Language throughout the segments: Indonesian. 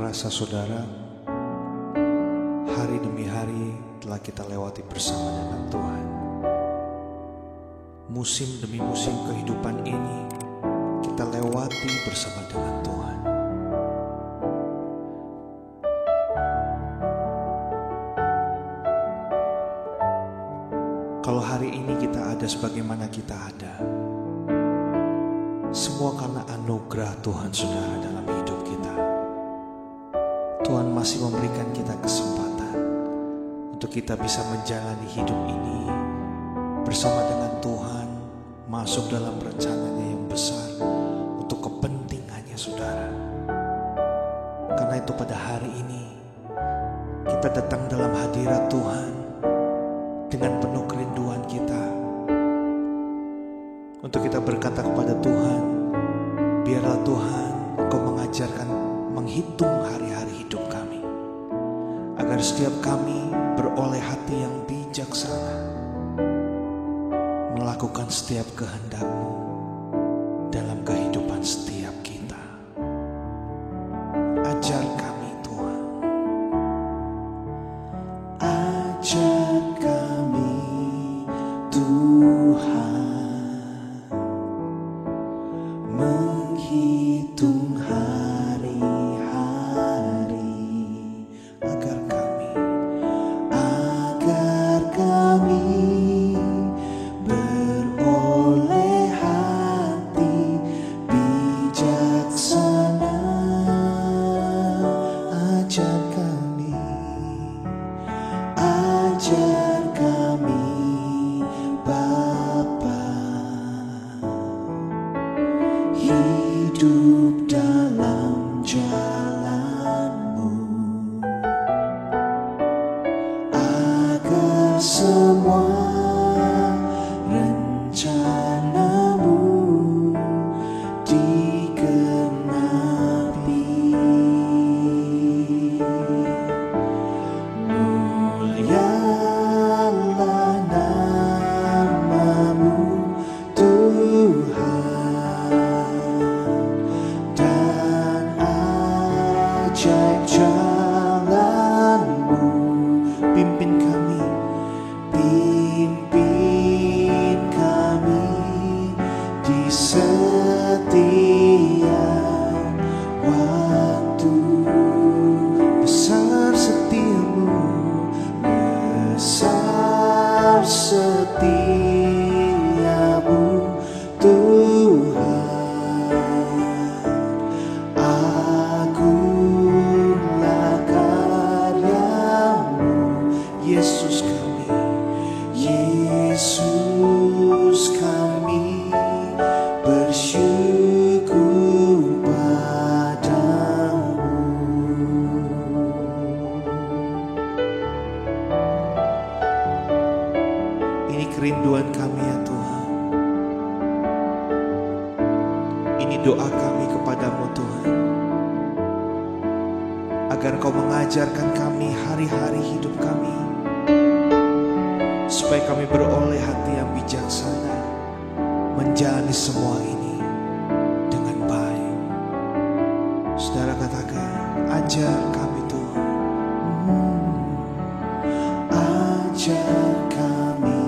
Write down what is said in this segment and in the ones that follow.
rasa saudara, hari demi hari telah kita lewati bersama dengan Tuhan. Musim demi musim kehidupan ini kita lewati bersama dengan Tuhan. Kalau hari ini kita ada sebagaimana kita ada, semua karena anugerah Tuhan saudara dalam hidup kita. Tuhan masih memberikan kita kesempatan untuk kita bisa menjalani hidup ini bersama dengan Tuhan, masuk dalam rencananya yang besar untuk kepentingannya saudara. Karena itu pada hari ini kita datang dalam hadirat Tuhan dengan penuh kerinduan kita untuk kita berkata kepada Tuhan, biarlah Tuhan Engkau mengajarkan menghitung hari-hari hidup kami, agar setiap kami beroleh hati yang bijaksana, melakukan setiap kehendak-Mu dalam kehidupan setiap kita. Ajar kami Tuhan, ajar kami Tuhan, menghitung hari-hari, agar kami beroleh hati bijaksana. Ajar kami Bapa, hidup dalam jalan-Mu, agar semua rencana-Mu digenapi. Mulialah nama-Mu Tuhan, dan ajaib jalan-Mu. Pimpin kami di setiap waktu. Besar setia-Mu, besar setia-Mu Tuhan. Agunglah karya-Mu, Yesus kami bersyukur padamu. Ini kerinduan kami ya Tuhan. Ini doa kami kepadamu Tuhan, agar Kau mengajarkan kami hari-hari hidup kami, supaya kami beroleh hati yang bijaksana, menjalani semua ini dengan baik. Saudara katakan, ajar kami Tuhan, ajar kami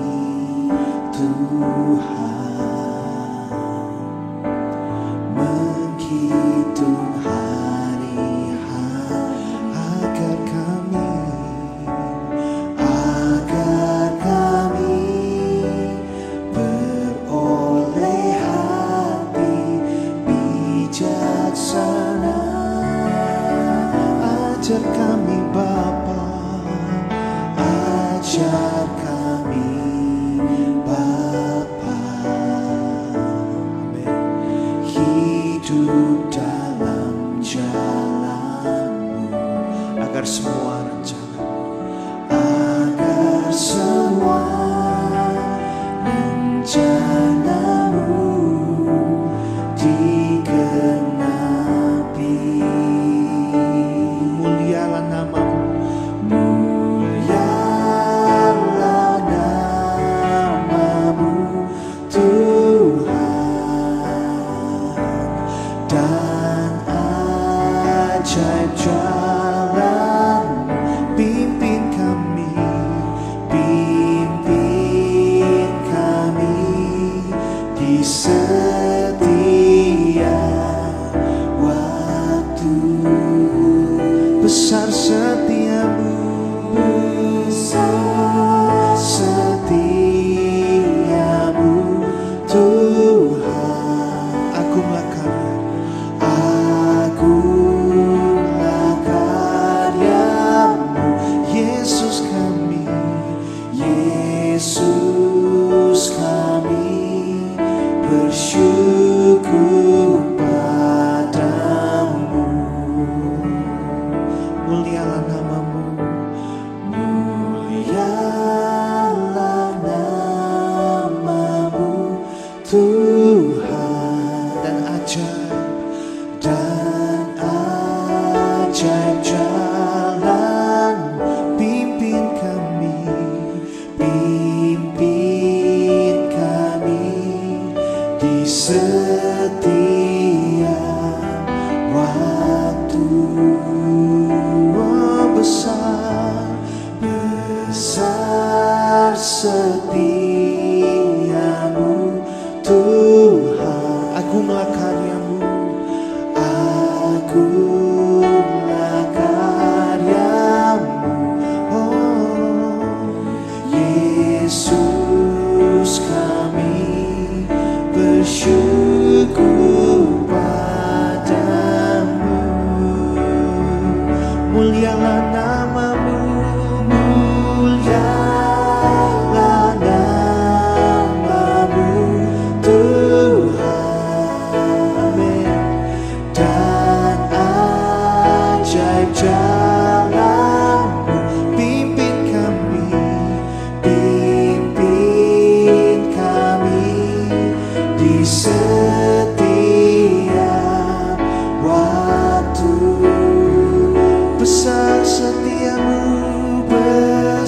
Tuhan, menghitung hari-hari, agar kami beroleh hati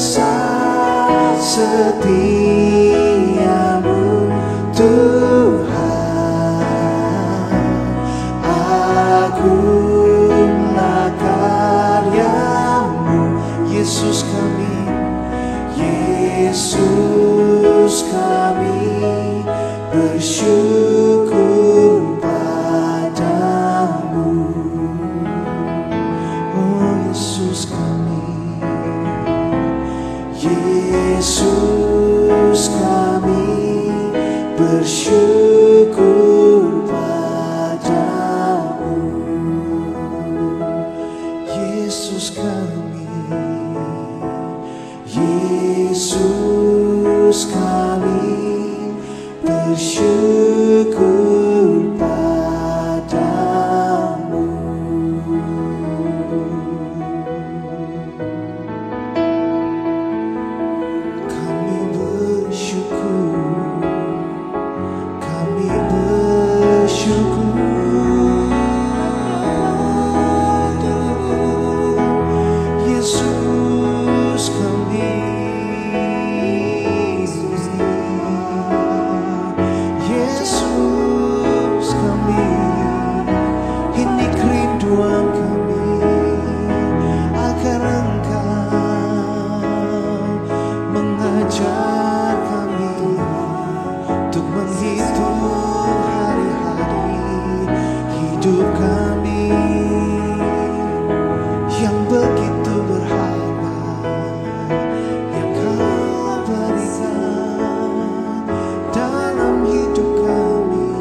kasih setiamu Tuhan. Agunglah karyamu, Yesus kami, Yesus kami bersyukur padamu. Oh Yesus kami, Yesus kami bersyukur padamu. Yesus kami, Yesus kami bersyukur padamu. Kami bersyukur, kami bersyukur. Yesus kami, Yesus kami, ini kerinduan kami agar Engkau mengajar kami untuk menghitung hari-hari hidup kami yang begitu berharga yang Kau berikan dalam hidup kami.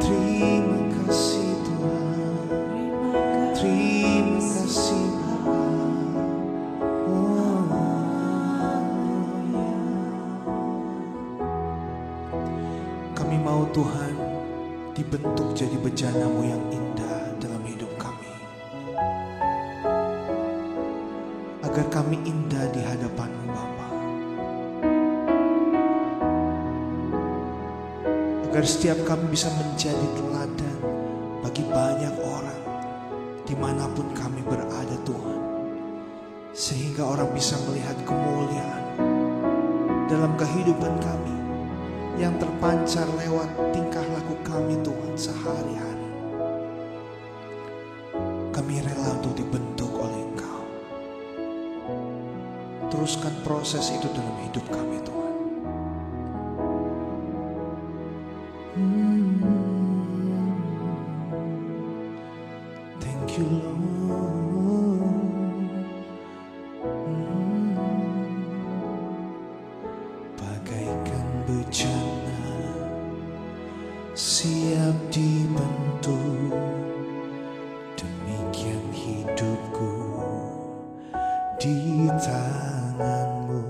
Terima kasih Tuhan, terima kasih Bapa. Kami mau Tuhan dibentuk jadi bejana-Mu yang indah dalam hidup kami, agar kami indah di hadapan-Mu Bapa, agar setiap kami bisa menjadi teladan bagi banyak orang dimanapun kami berada Tuhan, sehingga orang bisa melihat kemuliaan dalam kehidupan kami yang terpancar lewat tingkah laku kami Tuhan sehari-hari. Kami rela untuk dibentuk oleh Engkau. Teruskan proses itu dalam hidup kami Tuhan. Thank you Lord. Bagaikan bejana siap dibentuk, demikian hidupku di tangan-Mu.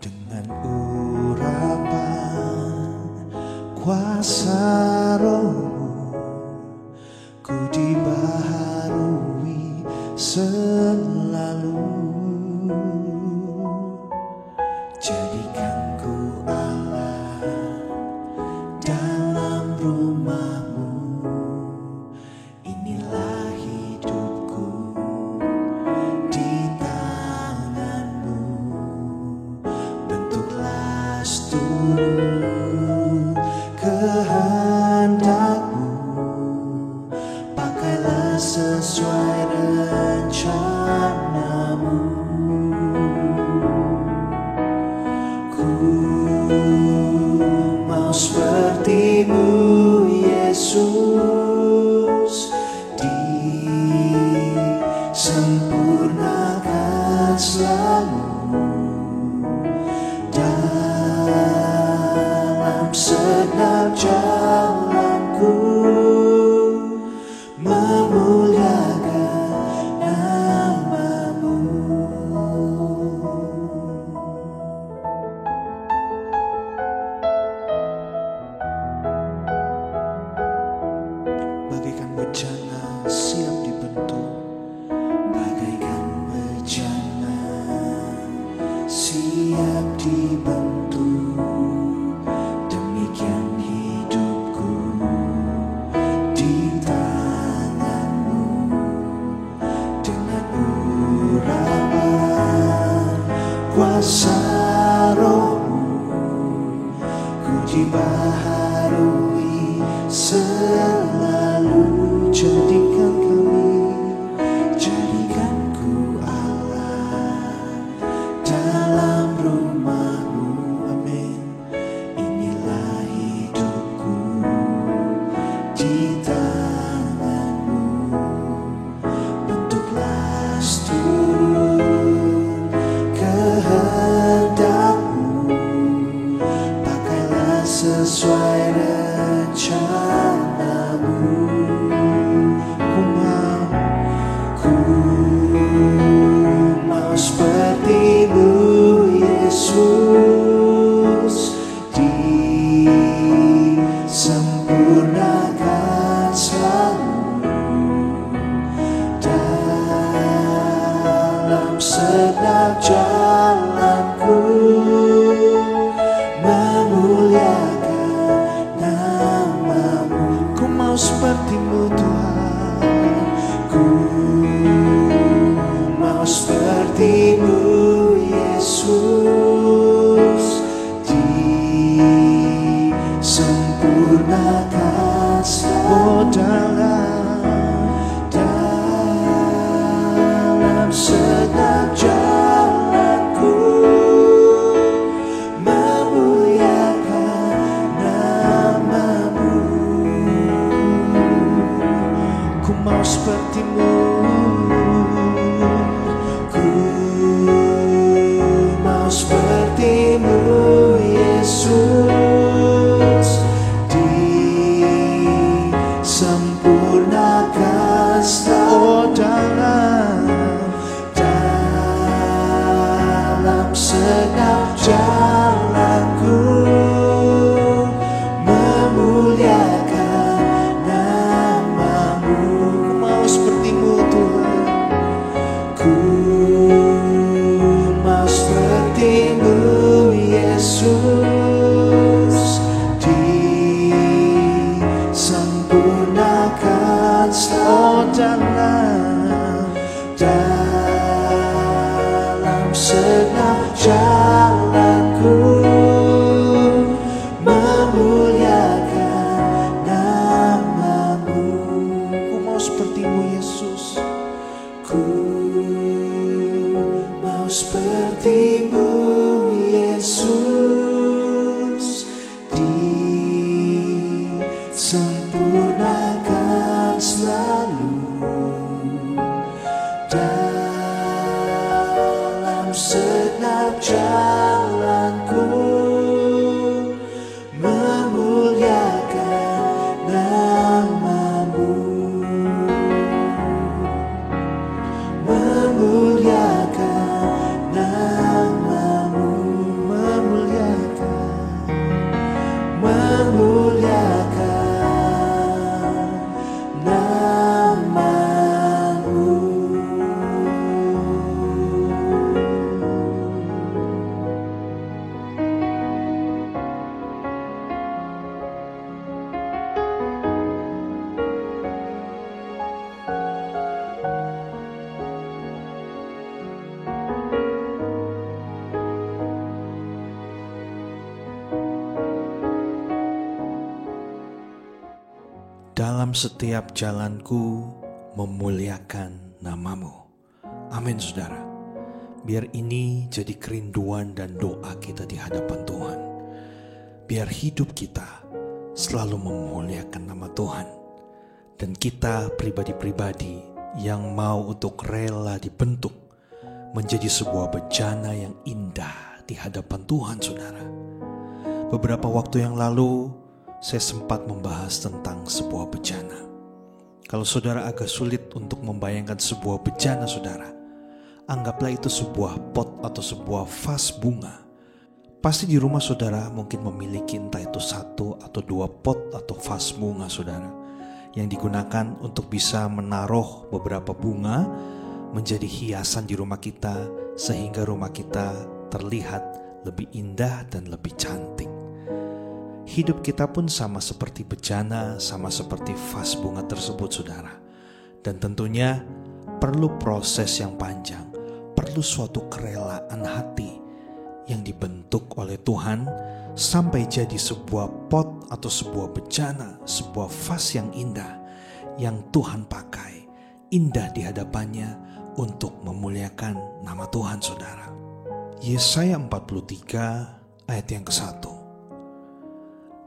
Dengan urapan kuasa Roh-Mu, ku dibaharui selalu. Jadikan ku Allah dalam rumah-Mu, inilah hidupku di tangan-Mu. Bentuklah seturut kehendak-Mu, pakailah sesuai rencana-Mu. Mau seperti-Mu Yesus, disempurnakan selalu dalam segenap jalanku, memuliakan kuasa Roh-Mu, ku dibaharui selalu. Jadikan ku Allah dalam rumah-Mu, amin. Inilah hidupku di tangan-Mu, bentuklah seturut kehendak-Mu, pakailah sesuai rencana-Mu. Ku mau seperti-Mu, Yesus, disempurnakan selalu dalam segenap jalanku, memuliakan nama-Mu. Ku mau seperti-Mu, Tuhan. Ku mau seperti-Mu, Yesus, disempurnakan selalu dalam segenap jalanku, memuliakan nama-Mu. Ku mau seperti-Mu, ku mau seperti-Mu, Yesus, disempurnakan selalu dalam segenap jalanku, memuliakan nama-Mu. Ku mau seperti-Mu, Tuhan. Ku mau seperti-Mu, Yesus, disempurnakan selalu dalam segenap jalanku, memuliakan nama-Mu. Ku mau seperti-Mu, Yesus. Ku mau seperti-Mu, Yesus, disempurnakan selalu dalam segenap jalanku, memuliakan nama-Mu, memuliakan nama-Mu, memuliakan nama-Mu. Dalam setiap jalanku memuliakan nama-Mu. Amin, saudara. Biar ini jadi kerinduan dan doa kita di hadapan Tuhan. Biar hidup kita selalu memuliakan nama Tuhan. Dan kita pribadi-pribadi yang mau untuk rela dibentuk menjadi sebuah bejana yang indah di hadapan Tuhan, saudara. Beberapa waktu yang lalu saya sempat membahas tentang sebuah bejana. Kalau saudara agak sulit untuk membayangkan sebuah bejana, saudara, anggaplah itu sebuah pot atau sebuah vas bunga. Pasti di rumah saudara mungkin memiliki entah itu 1 atau 2 pot atau vas bunga, saudara, yang digunakan untuk bisa menaruh beberapa bunga menjadi hiasan di rumah kita, sehingga rumah kita terlihat lebih indah dan lebih cantik. Hidup kita pun sama seperti bejana, sama seperti vas bunga tersebut, saudara. Dan tentunya perlu proses yang panjang, perlu suatu kerelaan hati yang dibentuk oleh Tuhan sampai jadi sebuah pot atau sebuah bejana, sebuah vas yang indah yang Tuhan pakai, indah di hadapannya untuk memuliakan nama Tuhan, saudara. Yesaya 43 ayat yang ke-1.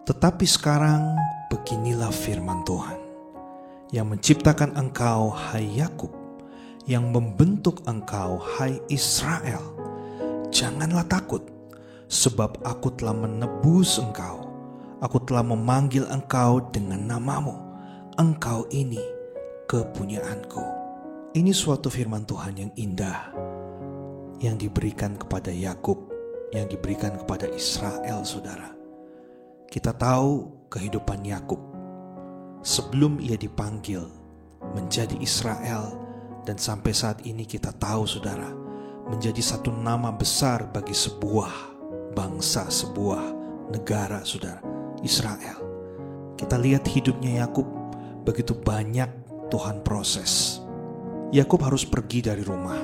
Tetapi sekarang beginilah firman Tuhan, yang menciptakan engkau, hai Yakub, yang membentuk engkau, hai Israel. Janganlah takut, sebab aku telah menebus engkau. Aku telah memanggil engkau dengan namamu. Engkau ini kepunyaanku. Ini suatu firman Tuhan yang indah, yang diberikan kepada Yakub, yang diberikan kepada Israel, saudara. Kita tahu kehidupan Yakub sebelum ia dipanggil menjadi Israel, dan sampai saat ini kita tahu, saudara, menjadi satu nama besar bagi sebuah bangsa, sebuah negara, saudara, Israel. Kita lihat hidupnya Yakub, begitu banyak Tuhan proses. Yakub harus pergi dari rumah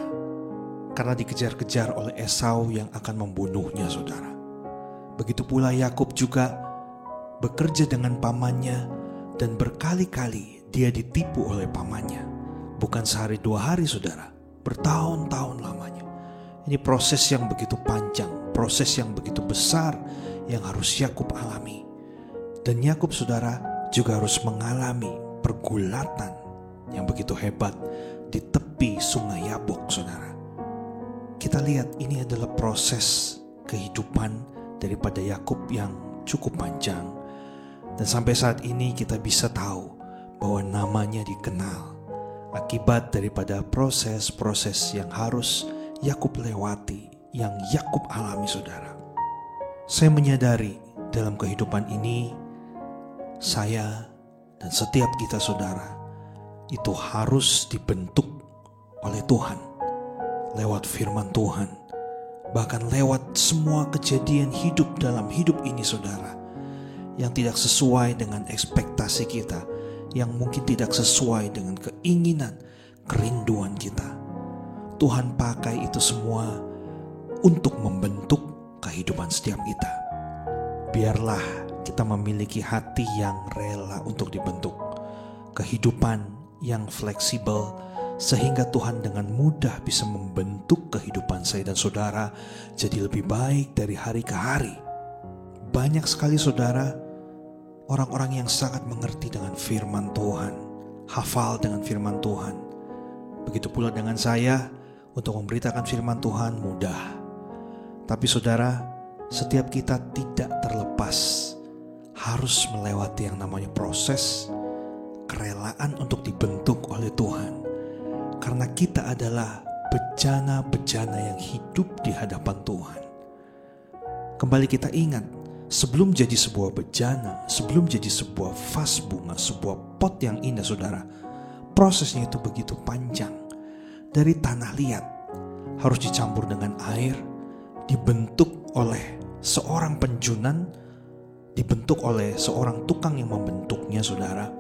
karena dikejar-kejar oleh Esau yang akan membunuhnya, saudara. Begitu pula Yakub juga bekerja dengan pamannya, dan berkali-kali dia ditipu oleh pamannya. Bukan sehari dua hari, saudara, bertahun-tahun lamanya. Ini proses yang begitu panjang, proses yang begitu besar yang harus Yakub alami. Dan Yakub, saudara, juga harus mengalami pergulatan yang begitu hebat di tepi sungai Yabok, saudara. Kita lihat ini adalah proses kehidupan daripada Yakub yang cukup panjang. Dan sampai saat ini kita bisa tahu bahwa namanya dikenal akibat daripada proses-proses yang harus Yakub lewati, yang Yakub alami, saudara. Saya menyadari dalam kehidupan ini, saya dan setiap kita, saudara, itu harus dibentuk oleh Tuhan lewat firman Tuhan, bahkan lewat semua kejadian hidup dalam hidup ini, saudara, yang tidak sesuai dengan ekspektasi kita, yang mungkin tidak sesuai dengan keinginan, kerinduan kita. Tuhan pakai itu semua untuk membentuk kehidupan setiap kita. Biarlah kita memiliki hati yang rela untuk dibentuk, kehidupan yang fleksibel, sehingga Tuhan dengan mudah bisa membentuk kehidupan saya dan saudara jadi lebih baik dari hari ke hari. Banyak sekali, saudara, orang-orang yang sangat mengerti dengan firman Tuhan, hafal dengan firman Tuhan. Begitu pula dengan saya, untuk memberitakan firman Tuhan mudah. Tapi saudara, setiap kita tidak terlepas harus melewati yang namanya proses kerelaan untuk dibentuk oleh Tuhan. Karena kita adalah bejana-bejana yang hidup di hadapan Tuhan. Kembali kita ingat, sebelum jadi sebuah bejana, sebelum jadi sebuah vas bunga, sebuah pot yang indah, saudara, prosesnya itu begitu panjang. Dari tanah liat harus dicampur dengan air, dibentuk oleh seorang penjunan, dibentuk oleh seorang tukang yang membentuknya, saudara.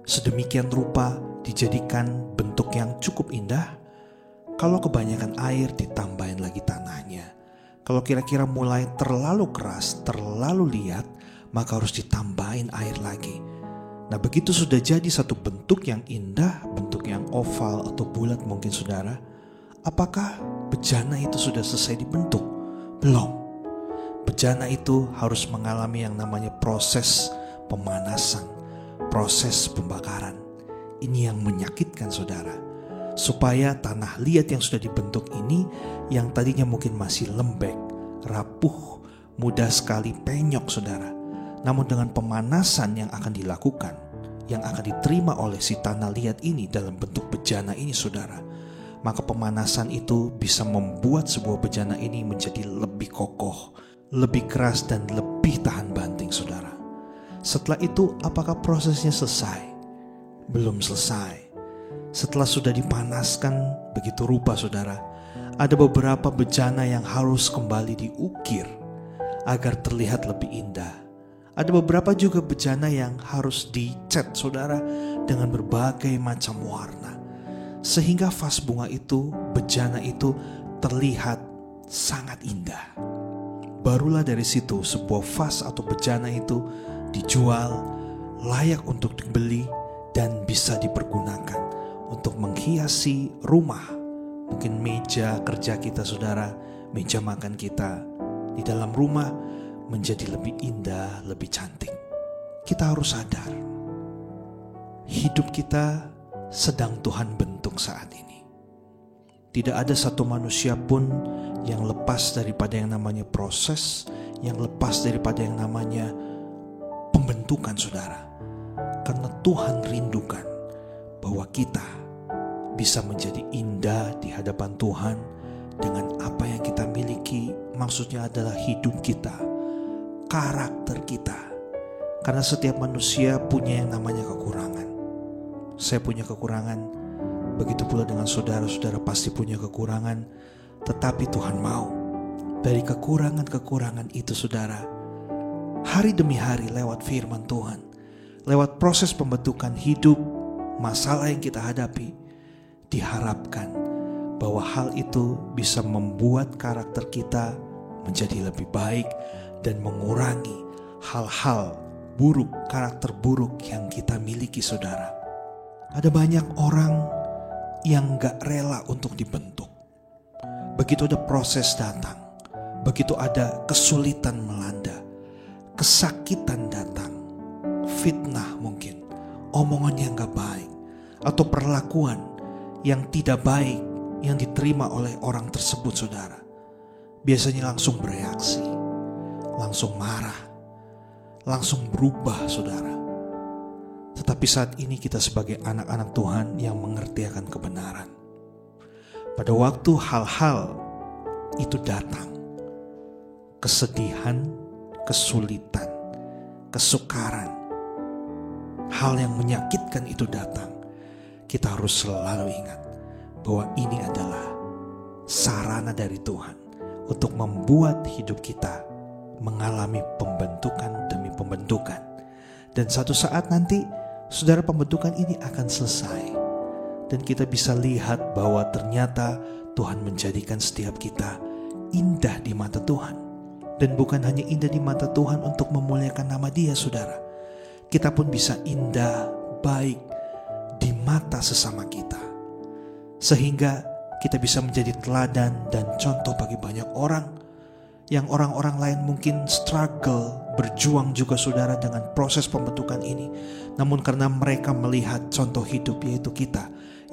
Sedemikian rupa dijadikan bentuk yang cukup indah. Kalau kebanyakan air, ditambahin lagi tanahnya. Kalau kira-kira mulai terlalu keras, terlalu liat, maka harus ditambahin air lagi. Nah, begitu sudah jadi satu bentuk yang indah, bentuk yang oval atau bulat mungkin, saudara, apakah bejana itu sudah selesai dibentuk? Belum. Bejana itu harus mengalami yang namanya proses pemanasan, proses pembakaran. Ini yang menyakitkan, saudara, supaya tanah liat yang sudah dibentuk ini, yang tadinya mungkin masih lembek, rapuh, mudah sekali penyok, saudara, namun dengan pemanasan yang akan dilakukan, yang akan diterima oleh si tanah liat ini dalam bentuk bejana ini, saudara, maka pemanasan itu bisa membuat sebuah bejana ini menjadi lebih kokoh, lebih keras, dan lebih tahan banting, saudara. Setelah itu, apakah prosesnya selesai? Belum selesai. Setelah sudah dipanaskan begitu rupa, saudara, ada beberapa bejana yang harus kembali diukir agar terlihat lebih indah. Ada beberapa juga bejana yang harus dicat, saudara, dengan berbagai macam warna, sehingga vas bunga itu, bejana itu terlihat sangat indah. Barulah dari situ sebuah vas atau bejana itu dijual, layak untuk dibeli dan bisa dipergunakan untuk menghiasi rumah. Mungkin meja kerja kita saudara, meja makan kita di dalam rumah menjadi lebih indah, lebih cantik. Kita harus sadar, hidup kita sedang Tuhan bentuk saat ini. Tidak ada satu manusia pun yang lepas daripada yang namanya proses, yang lepas daripada yang namanya pembentukan saudara. Karena Tuhan rindukan bahwa kita bisa menjadi indah di hadapan Tuhan dengan apa yang kita miliki. Maksudnya adalah hidup kita, karakter kita. Karena setiap manusia punya yang namanya kekurangan. Saya punya kekurangan, begitu pula dengan saudara-saudara pasti punya kekurangan. Tetapi Tuhan mau dari kekurangan-kekurangan itu saudara, hari demi hari lewat firman Tuhan, lewat proses pembentukan hidup, masalah yang kita hadapi, diharapkan bahwa hal itu bisa membuat karakter kita menjadi lebih baik dan mengurangi hal-hal buruk, karakter buruk yang kita miliki saudara. Ada banyak orang yang gak rela untuk dibentuk. Begitu ada proses datang, begitu ada kesulitan melanda, kesakitan datang, fitnah mungkin, omongan yang gak baik, atau perlakuan yang tidak baik yang diterima oleh orang tersebut saudara. Biasanya langsung bereaksi, langsung marah, langsung berubah saudara. Tetapi saat ini kita sebagai anak-anak Tuhan yang mengerti akan kebenaran, pada waktu hal-hal itu datang, kesedihan, kesulitan, kesukaran, hal yang menyakitkan itu datang, kita harus selalu ingat bahwa ini adalah sarana dari Tuhan untuk membuat hidup kita mengalami pembentukan demi pembentukan. Dan satu saat nanti saudara, pembentukan ini akan selesai dan kita bisa lihat bahwa ternyata Tuhan menjadikan setiap kita indah di mata Tuhan. Dan bukan hanya indah di mata Tuhan untuk memuliakan nama Dia saudara, kita pun bisa indah, baik di mata sesama kita, sehingga kita bisa menjadi teladan dan contoh bagi banyak orang yang orang-orang lain mungkin struggle, berjuang juga saudara dengan proses pembentukan ini. Namun karena mereka melihat contoh hidup, yaitu kita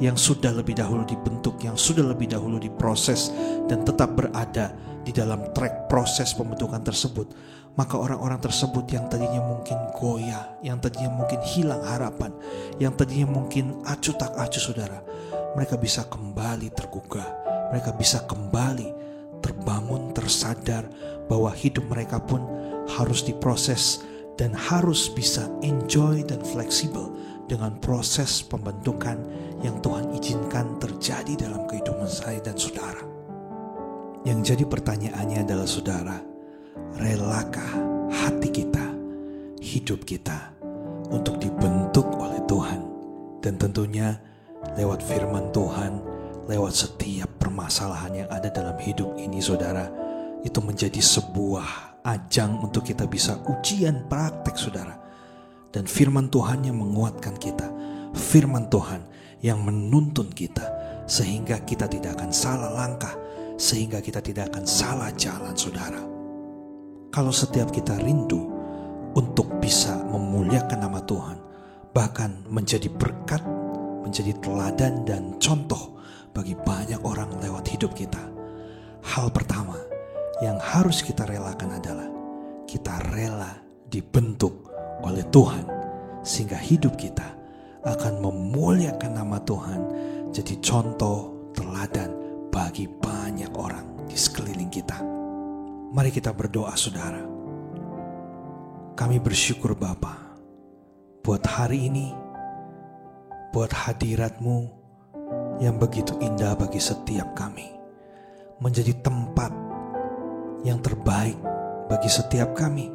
yang sudah lebih dahulu dibentuk, yang sudah lebih dahulu diproses dan tetap berada di dalam track proses pembentukan tersebut, maka orang-orang tersebut yang tadinya mungkin goyah, yang tadinya mungkin hilang harapan, yang tadinya mungkin acuh tak acuh saudara, mereka bisa kembali tergugah, mereka bisa kembali terbangun, tersadar bahwa hidup mereka pun harus diproses dan harus bisa enjoy dan fleksibel dengan proses pembentukan yang Tuhan izinkan terjadi dalam kehidupan saya dan saudara. Yang jadi pertanyaannya adalah saudara, relakah hati kita, hidup kita untuk dibentuk oleh Tuhan? Dan tentunya lewat firman Tuhan, lewat setiap permasalahan yang ada dalam hidup ini saudara, itu menjadi sebuah ajang untuk kita bisa ujian praktek saudara. Dan firman Tuhan yang menguatkan kita, firman Tuhan yang menuntun kita, sehingga kita tidak akan salah langkah, sehingga kita tidak akan salah jalan saudara. Kalau setiap kita rindu untuk bisa memuliakan nama Tuhan, bahkan menjadi berkat, menjadi teladan dan contoh bagi banyak orang lewat hidup kita, hal pertama yang harus kita relakan adalah kita rela dibentuk oleh Tuhan, sehingga hidup kita akan memuliakan nama Tuhan, jadi contoh teladan bagi banyak orang di sekeliling kita. Mari kita berdoa saudara. Kami bersyukur Bapa buat hari ini, buat hadirat-Mu yang begitu indah bagi setiap kami, menjadi tempat yang terbaik bagi setiap kami,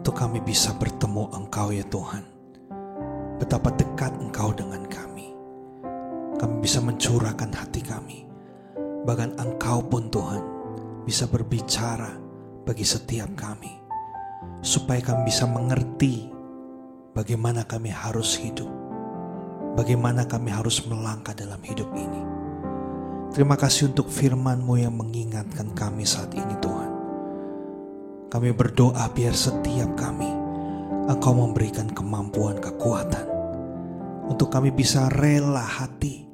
untuk kami bisa bertemu Engkau ya Tuhan. Betapa dekat Engkau dengan kami. Kami bisa mencurahkan hati kami. Bahkan Engkau pun Tuhan bisa berbicara bagi setiap kami, supaya kami bisa mengerti bagaimana kami harus hidup, bagaimana kami harus melangkah dalam hidup ini. Terima kasih untuk firman-Mu yang mengingatkan kami saat ini Tuhan. Kami berdoa biar setiap kami Engkau memberikan kemampuan, kekuatan untuk kami bisa rela hati,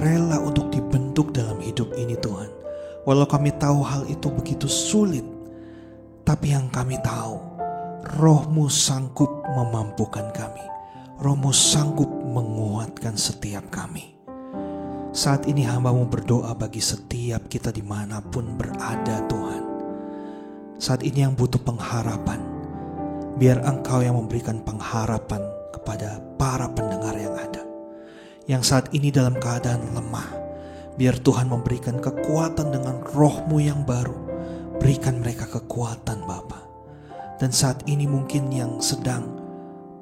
rela untuk dibentuk dalam hidup ini Tuhan. Walau kami tahu hal itu begitu sulit, tapi yang kami tahu, Roh-Mu sanggup memampukan kami. Roh-Mu sanggup menguatkan setiap kami. Saat ini hamba-Mu berdoa bagi setiap kita dimanapun berada Tuhan. Saat ini yang butuh pengharapan, biar Engkau yang memberikan pengharapan kepada para pendengar yang ada. Yang saat ini dalam keadaan lemah, biar Tuhan memberikan kekuatan dengan Roh-Mu yang baru. Berikan mereka kekuatan Bapa. Dan saat ini mungkin yang sedang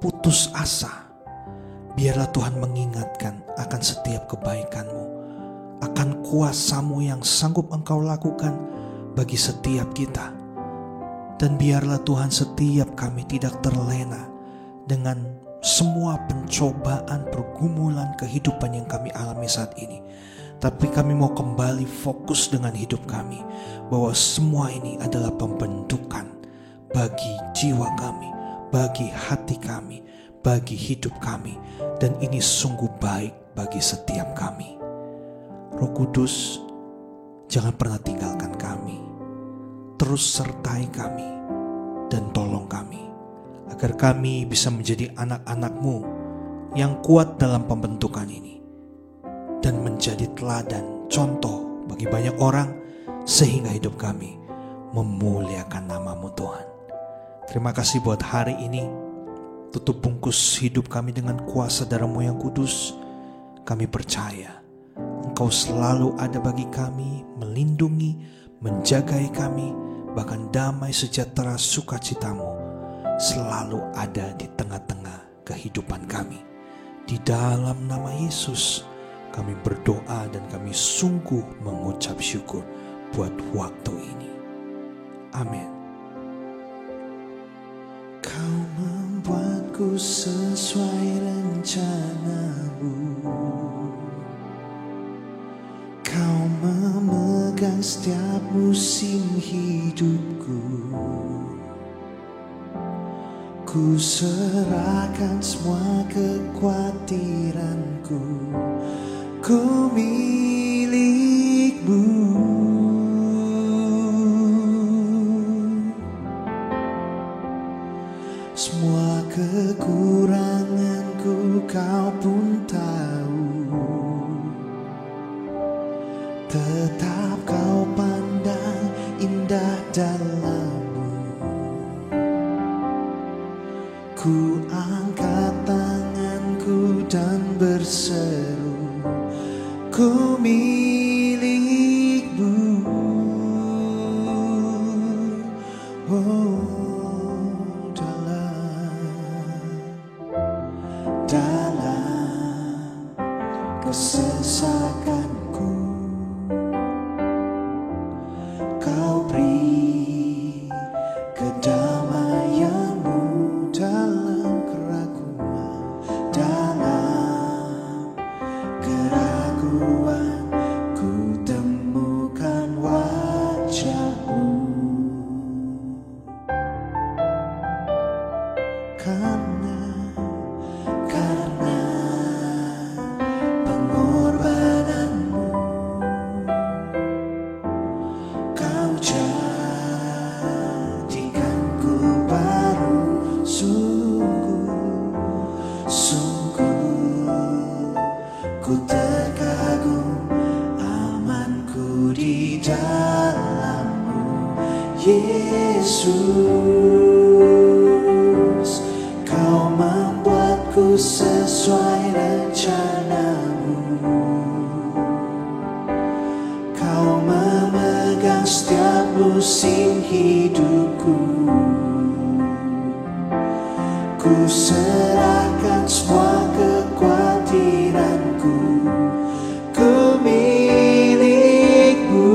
putus asa, biarlah Tuhan mengingatkan akan setiap kebaikan-Mu, akan kuasa-Mu yang sanggup Engkau lakukan bagi setiap kita. Dan biarlah Tuhan setiap kami tidak terlena dengan semua pencobaan, pergumulan kehidupan yang kami alami saat ini. Tapi kami mau kembali fokus dengan hidup kami, bahwa semua ini adalah pembentukan bagi jiwa kami, bagi hati kami, bagi hidup kami. Dan ini sungguh baik bagi setiap kami. Roh Kudus, jangan pernah tinggalkan kami. Terus sertai kami dan tolong kami, agar kami bisa menjadi anak-anak-Mu yang kuat dalam pembentukan ini, dan menjadi teladan, contoh bagi banyak orang, sehingga hidup kami memuliakan nama-Mu Tuhan. Terima kasih buat hari ini. Tutup bungkus hidup kami dengan kuasa darah-Mu yang kudus. Kami percaya Engkau selalu ada bagi kami, melindungi, menjagai kami, bahkan damai sejahtera sukacita-Mu selalu ada di tengah-tengah kehidupan kami. Di dalam nama Yesus kami berdoa dan kami sungguh mengucap syukur buat waktu ini. Amin. Kau membuatku sesuai rencana-Mu. Kau memegang setiap musim hidupku. Ku serahkan semua kekhawatiranku. Ku milik-Mu. Semua kekuranganku Kau pun tahu. Tetap Kau pandang indah dalam-Mu. Ku angkat tanganku dan berseru, ku milik-Mu. Oh, dalam kesesakanku Kau beri kedamaian-Mu. Dalam keraguan, dalam keraguan, ku temukan wajah-Mu. Karena pengorbanan-Mu, Kau jadikanku baru. Sungguh ku terkagum, amanku di dalam-Mu, Yesus. Kau membuatku sesuai rencana-Mu. Kau memegang setiap musim hidupku. Ku serahkan semua kekhawatiranku. Ku milik-Mu.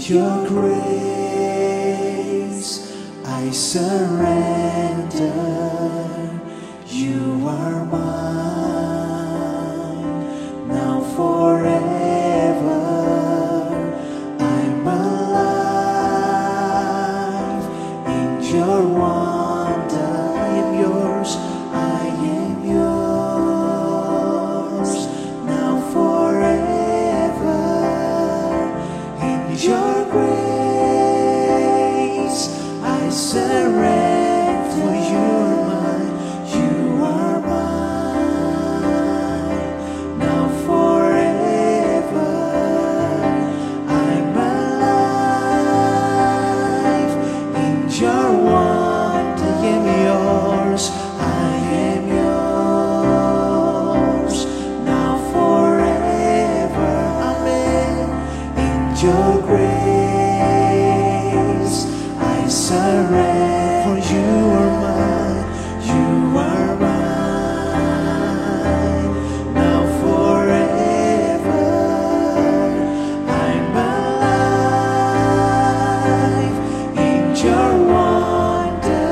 your grace I surrender. You are mine now forever. I'm alive in your wonder. I am yours, I am yours now forever. In your grace I surrender. For you are mine, you are mine now forever. I'm alive in your wonder. I am yours, I am yours now forever. Amen. In your grace I surrender. For you are mine, you are mine now forever. I'm alive in your wonder.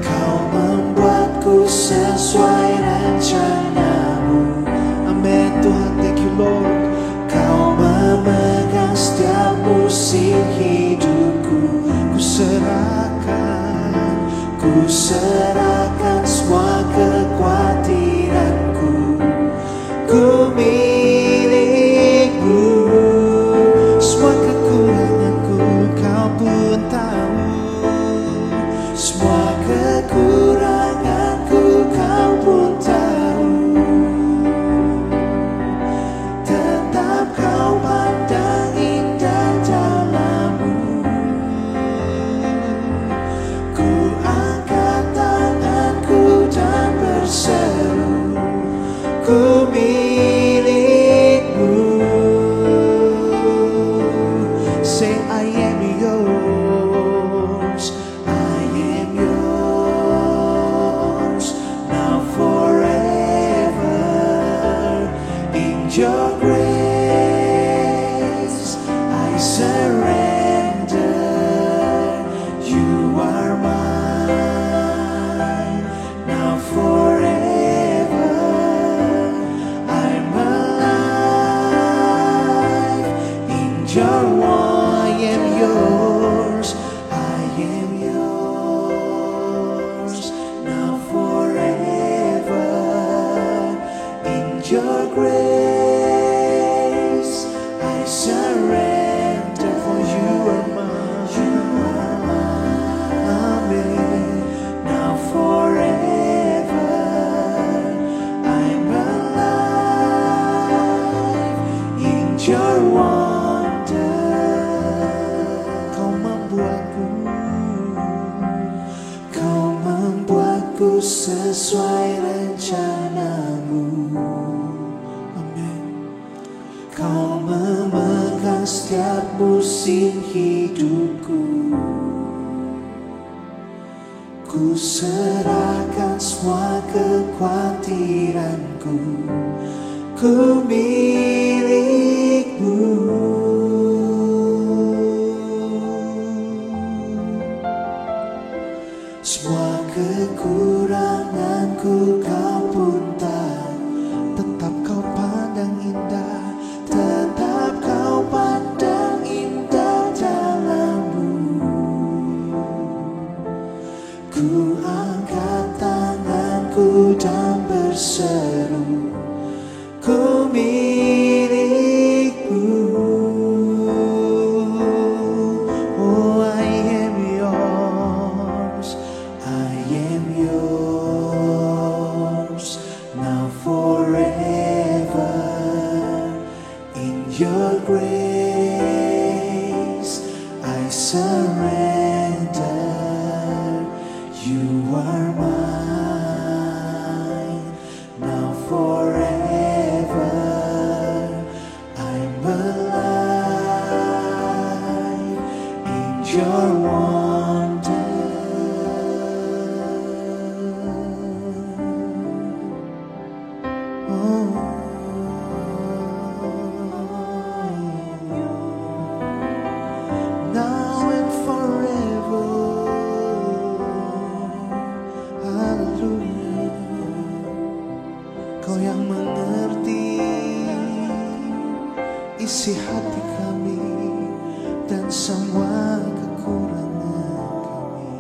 Kau membuatku sesuai rencanamu. Amin Tuhan, thank you Lord. Kau memegang setiap musim hidupku. Ku serahkan semua kekhawatiranku. Ku milikmu, semua kekuranganku kau pun tahu. Semua kekuranganku kau pun tahu. Tetap kau pandang indah dalammu. Ku angkat tanganku dan berseru, ku milikmu. Say I am yours, I am yours now forever. In your grace I surrender. You are mine now forever. I'm alive in your wonder. I am yours, I am yours now forever. In your grace I surrender. For you are mine, you are mine. Amen. Now forever I'm alive in your wonder. Kau membuatku sesuai rencanamu. Amin. Kau memegang setiap musim hidupku. Ku serahkan semua kekhawatiranku. Ku milikmu. Semua kekuranganku kau pun tahu. Tetap kau pandang indah, tetap kau pandang indah dalammu. Ku angkat tanganku dan berseru, ku milikmu. Oh, I am yours, I am yours now forever. In your grace I surrender. You are mine now forever. I'm alive in your wonder. Oh. Kau yang mengerti isi hati kami dan semua kekurangan kami.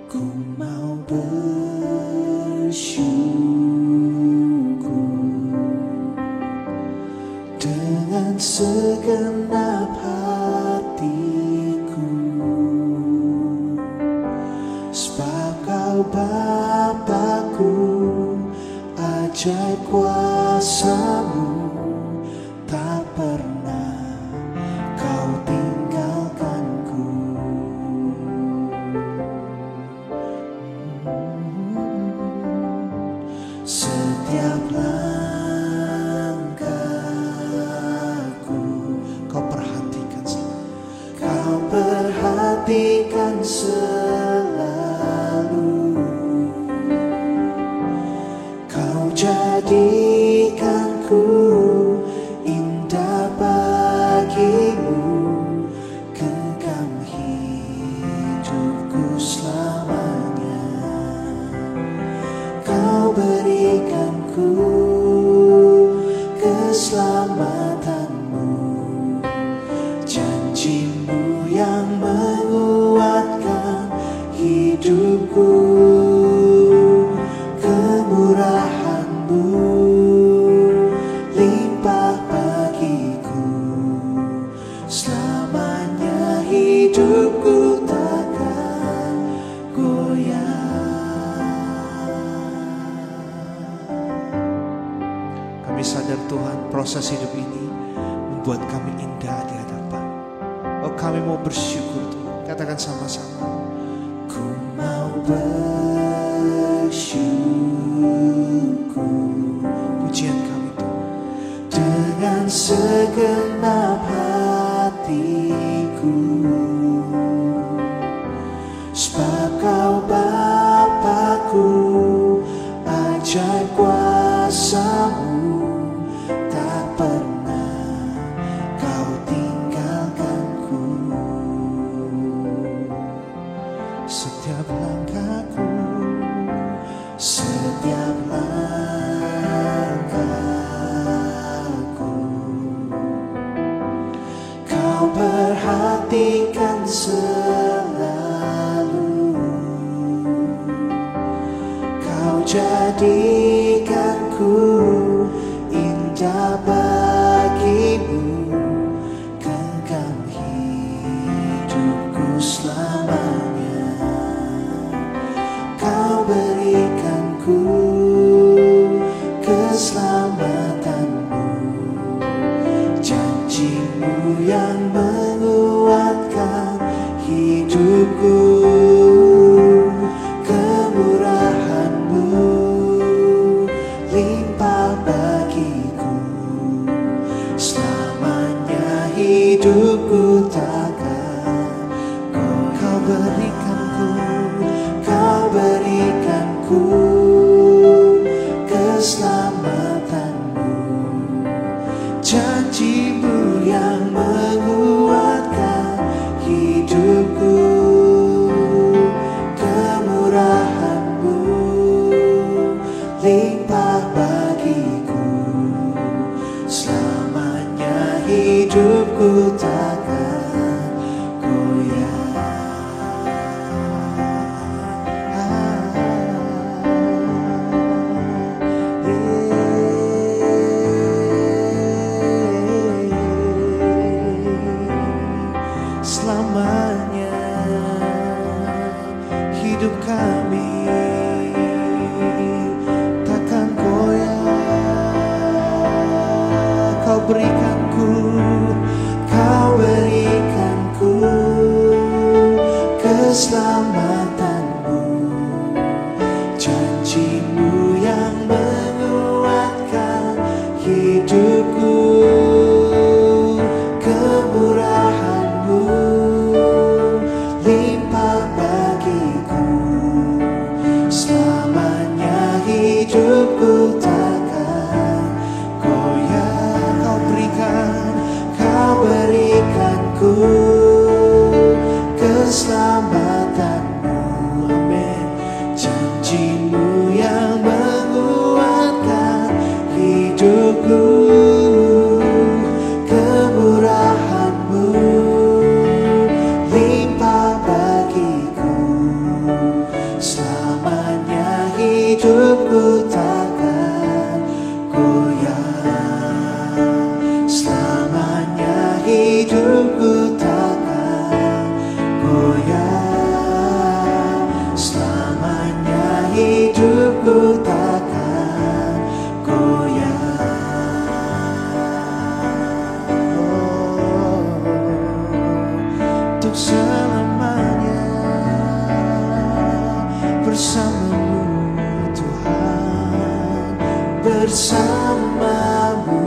Ku mau bersyukur dengan segenap hatiku, sebab Kau Bapa-Ku, ajaib kuasa-Mu, tak pernah Kau tinggalkanku. Setiap langkahku Kau perhatikan selalu. Kau perhatikan selalu. Kau jadikanku indah bagimu, genggam hidupku selamanya. Kau berikanku keselamatanmu, janjimu yang menguatkan hidupku, kemurahanmu limpah bagiku, selamanya hidupku takkan goyah. Kami sadar Tuhan, proses hidup ini membuat kami indah di hadapan. Oh, kami mau bersyukur Tuhan. Katakan sama-sama. Ku mau bersyukur. Pujian kami Tuhan. Dengan segenap hatiku, sebab Kau Bapa-Ku, ajaib kuasa-Mu, tak pernah Kau tinggalkanku. Setiap langkahku, setiap langkahku, Kau perhatikan selalu. Kau jadikanku indah bagimu, genggam hidupku selamanya. Kau berikanku keselamatanmu, janjimu yang menguatkan hidupku, kemurahanmu limpah bagiku, selamanya hidupku takkan goyah. Kau berikanku, Kau berikanku keselamatanmu, janjimu yang menguatkan hidupku, kemurahanmu limpah bagiku, selamanya hidupku takkan goyah. Selamanya hidup kami takkan goyah. Kau berikanku, Kau berikanku keselamatanmu, janjimu yang menguatkan bersamamu.